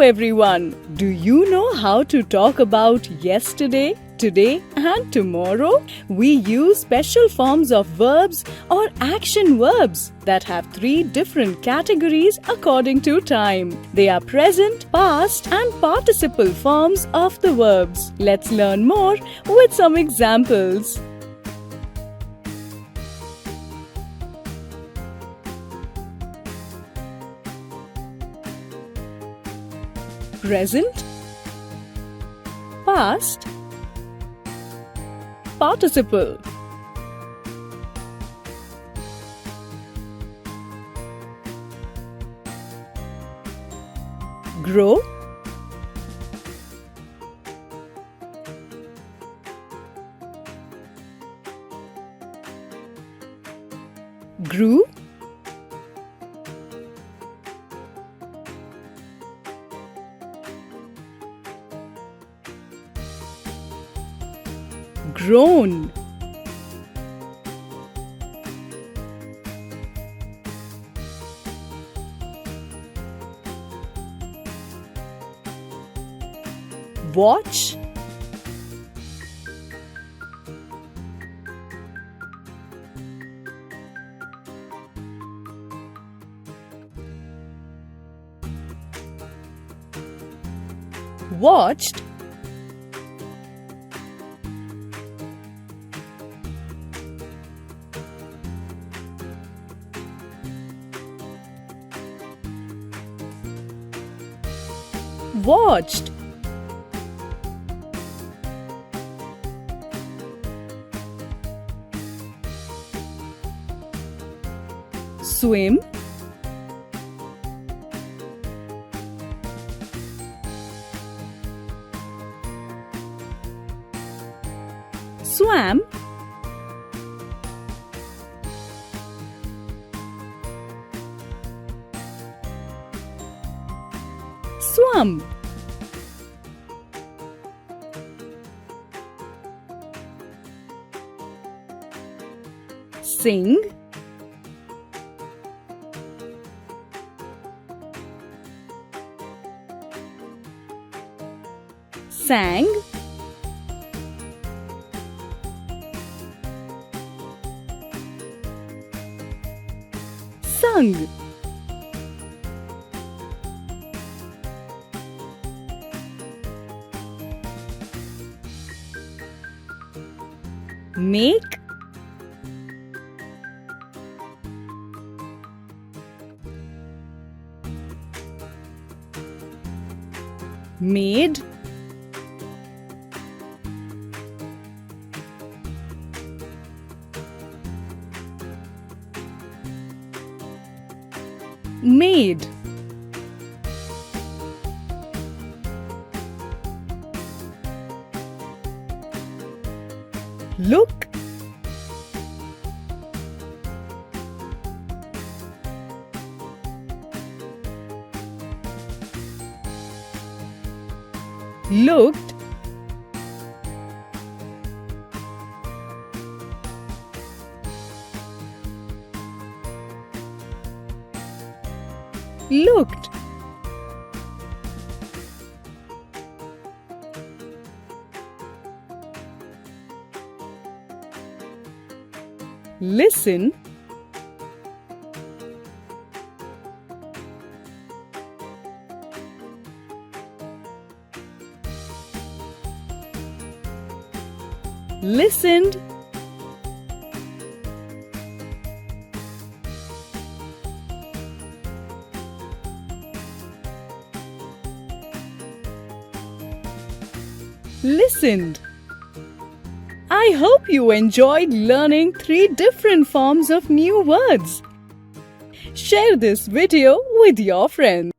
everyone! Do you know how to talk about yesterday, today and tomorrow? We use special forms of verbs or action verbs that have 3 different categories according to time. They are present, past and participle forms of the verbs. Let's learn more with some examples. Present, past, participle. Grow, grew, grown, watch, watched, watched, swim, swam, swum, sing, sang, sung, make, made, made, look, looked, looked, listen, listened, listened. I hope you enjoyed learning 3 different forms of new words. Share this video with your friends.